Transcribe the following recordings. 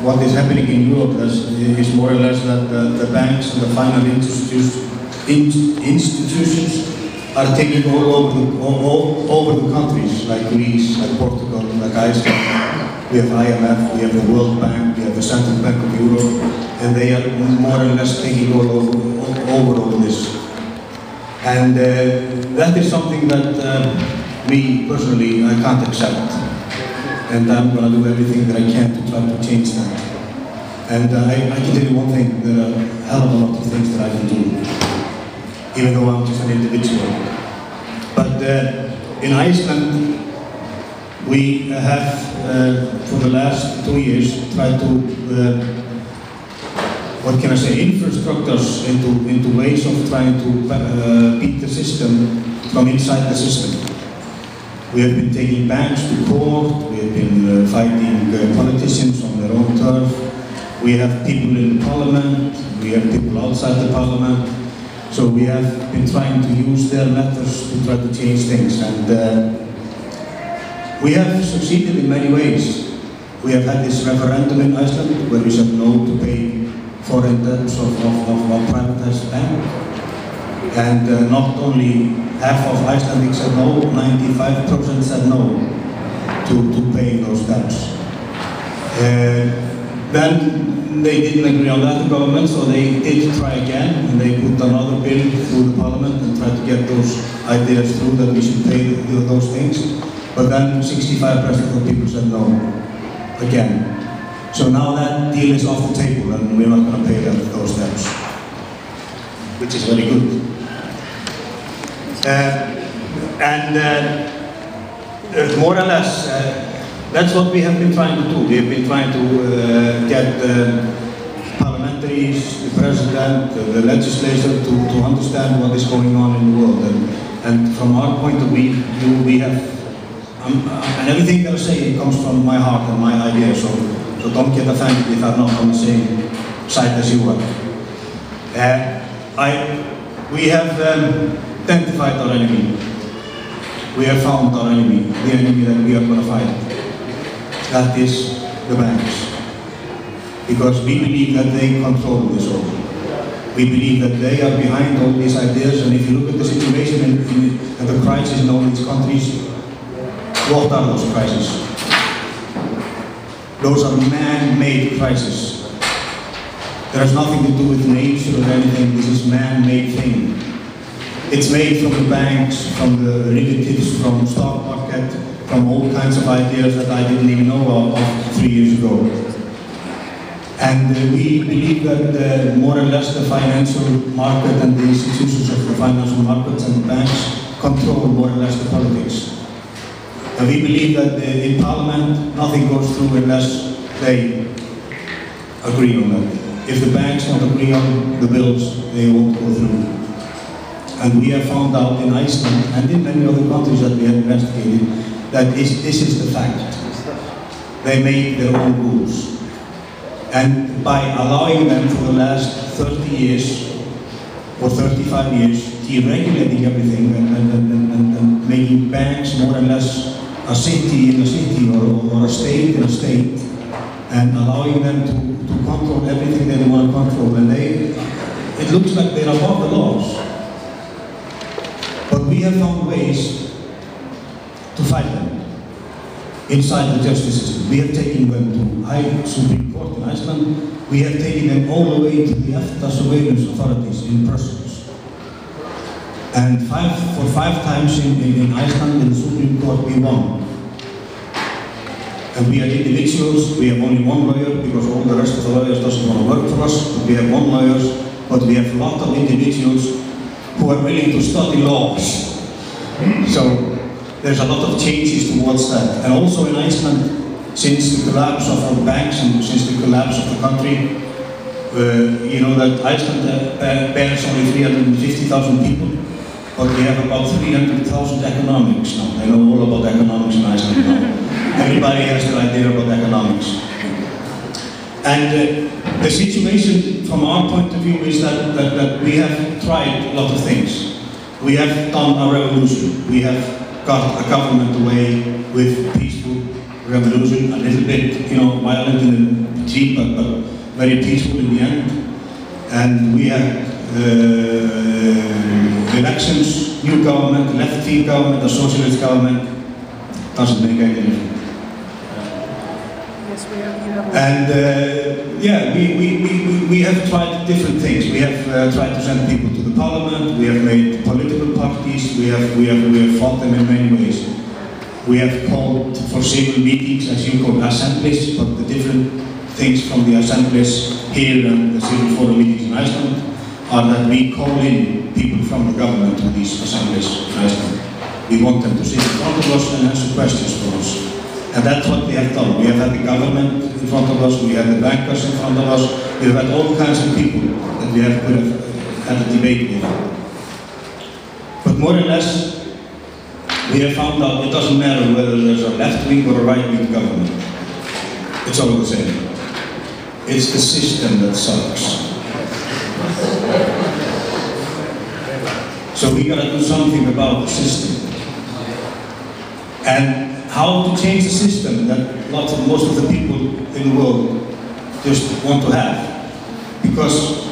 what is happening in Europe is more or less that the banks and the financial institutions are taking all over the countries, like Greece, like Portugal, like Iceland. We have IMF, we have the World Bank, we have the Central Bank of Europe, and they are more or less taking over all this. And that is something that me personally, I can't accept. And I'm going to do everything that I can to try to change that. And I can tell you one thing, there are a hell of a lot of things that I can do, even though I'm just an individual. But in Iceland, we have, for the last 2 years, tried to, what can I say, infrastructures into ways of trying to beat the system from inside the system. We have been taking banks to court, we have been fighting politicians on their own turf. We have people in parliament, we have people outside the parliament. So we have been trying to use their methods to try to change things. And we have succeeded in many ways. We have had this referendum in Iceland where we said no to pay foreign debts of a privatized bank. And not only half of Icelandics said no, 95% said no to paying those debts. Then they didn't agree on that, the government, so they did try again, and they put another bill through the parliament and tried to get those ideas through that we should pay those things. But then 65% of people said no, again. So now that deal is off the table and we're not going to pay those debts, which is very good. More or less, that's what we have been trying to do. We have been trying to get the parliamentaries, the president, the legislature to understand what is going on in the world. And from our point of view, we have, and everything that I say comes from my heart and my ideas, so don't get offended if I'm not on the same side as you are. We have identified our enemy. We have found our enemy, the enemy that we are going to fight. That is the banks. Because we believe that they control this all. We believe that they are behind all these ideas, and if you look at the situation and the crisis in all these countries, what are those crises? Those are man-made crises. There has nothing to do with nature or anything. This is man-made thing. It's made from the banks, from the derivatives, from the stock market, from all kinds of ideas that I didn't even know of 3 years ago. And we believe that more or less the financial market and the institutions of the financial markets and the banks control more or less the politics. And we believe that in Parliament nothing goes through unless they agree on that. If the banks don't agree on the bills, they won't go through. And we have found out in Iceland and in many other countries that we have investigated that this is the fact. They make their own rules. And by allowing them for the last 30 years or 35 years, deregulating everything and making banks more or less a city in a city or a state in a state, and allowing them to control everything they want to control. And it looks like they're above the laws. But we have found ways to fight them inside the justice system. We have taken them to High Supreme Court in Iceland. We have taken them all the way to the EFTA surveillance authorities in Brussels. And for five times in Iceland, in the Supreme Court, we won. And we are individuals, we have only one lawyer because all the rest of the lawyers doesn't want to work for us. But we have one lawyer, but we have a lot of individuals who are willing to study laws. So there's a lot of changes towards that. And also in Iceland, since the collapse of our banks and since the collapse of the country, you know that Iceland bears only 350,000 people, but we have about 300,000 economics now. I know all about economics in Iceland now. Everybody has an idea about economics. And the situation from our point of view is that we have tried a lot of things. We have done a revolution. We have got a government away with peaceful revolution, a little bit, violent in the beginning, but very peaceful in the end. And we had elections, new government, left-wing government, a socialist government. Doesn't make any difference. Yes, we have. And we have tried different things. We have tried to send people to the parliament. We have made political parties. We have fought them in many ways. We have called for civil meetings, as you call assemblies, but the different things from the assemblies here and the civil forum meetings in Iceland are that we call in people from the government to these assemblies in Iceland. We want them to sit in front of us and answer questions for us. And that's what we have done. We have had the government in front of us, we have the bankers in front of us, we have had all kinds of people that we have had a debate with. But more or less, we have found out it doesn't matter whether there's a left-wing or a right-wing government. It's all the same. It's the system that sucks. So we gotta do something about the system. And how to change the system that most of the people in the world just want to have. Because,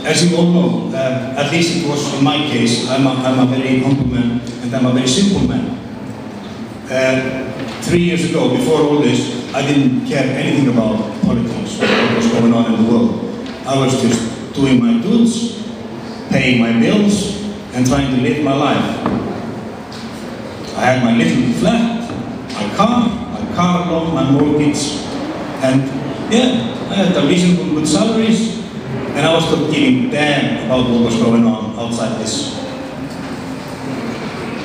as you all know, at least it was in my case, I'm a very humble man and I'm a very simple man. 3 years ago, before all this, I didn't care anything about politics or what was going on in the world. I was just doing my dues, paying my bills, and trying to live my life. I had my little flat, my car loan, my mortgage, and I had a reasonable good salaries, and I was not giving a damn about what was going on outside this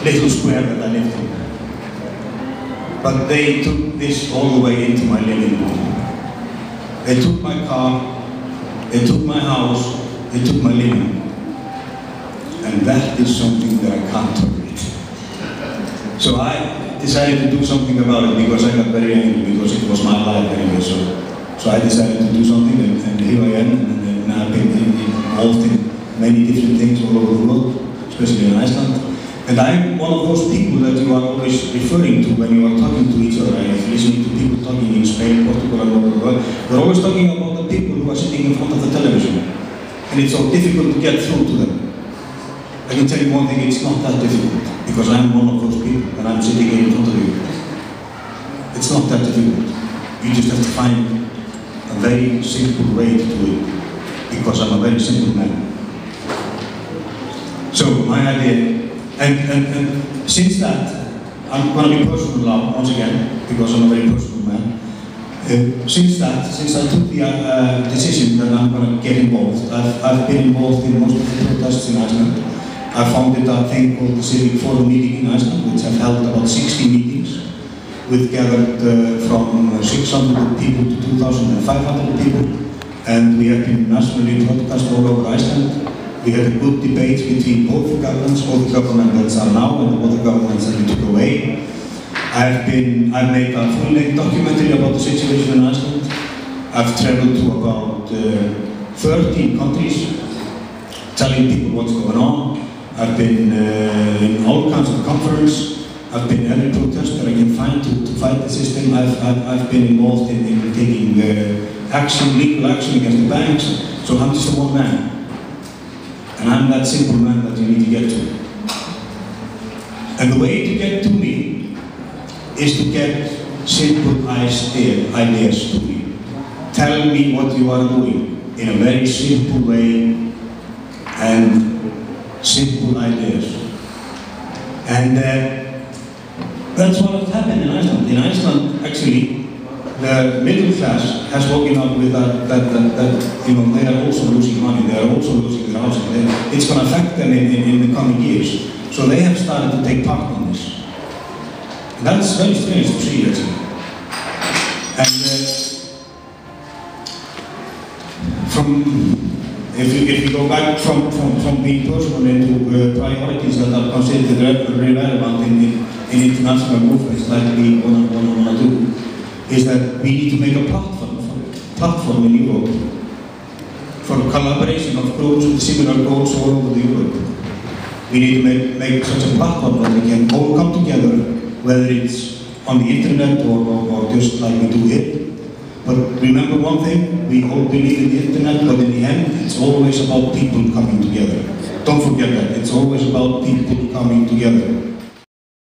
little square that I lived in. But they took this all the way into my living room. They took my car, they took my house, they took my living room. And that is something that I can't tolerate. So I decided to do something about it because I got very angry because it was my life anyway. So I decided to do something, and here I am, and I've been involved in many different things all over the world, especially in Iceland. And I'm one of those people that you are always referring to when you are talking to each other. I'm listening to people talking in Spain, Portugal, and all over the world. We're always talking about the people who are sitting in front of the television. And it's so difficult to get through to them. I can tell you one thing, it's not that difficult, because I'm one of those people, and I'm sitting here in front of you. It's not that difficult. You just have to find a very simple way to do it, because I'm a very simple man. So, my idea, and since that, I'm going to be personal now, once again, because I'm a very personal man. Since I took the decision that I'm going to get involved, I've been involved in most of the protests in Iceland. I founded a thing called the Civic Forum meeting in Iceland, which have held about 60 meetings. We've gathered from 600 people to 2,500 people, and we have been nationally broadcast all over Iceland. We had a good debate between both the governments, both the governments that are now and the other governments that we took away. I've made a full-length documentary about the situation in Iceland. I've traveled to about 13 countries, telling people what's going on. I've been in all kinds of conferences. I've been in every protest that I can find to fight the system. I've been involved in taking action, legal action against the banks. So I'm just a one man. And I'm that simple man that you need to get to. And the way to get to me is to get simple ideas to me. Tell me what you are doing in a very simple way and simple ideas. And that's what has happened in Iceland. In Iceland, actually, the middle class has woken up with that they are also losing money, they are also losing their housing. It's going to affect them in the coming years. So they have started to take part in this. And that's very strange to see, actually. And if we go back from being personal into priorities that are considered relevant in international movements like we want to do, is that we need to make a platform in Europe for collaboration of groups with similar goals all over Europe. We need to make such a platform that we can all come together, whether it's on the internet or just like we do here. But remember one thing, we all believe in the internet, but in the end, it's always about people coming together. Don't forget that, it's always about people coming together.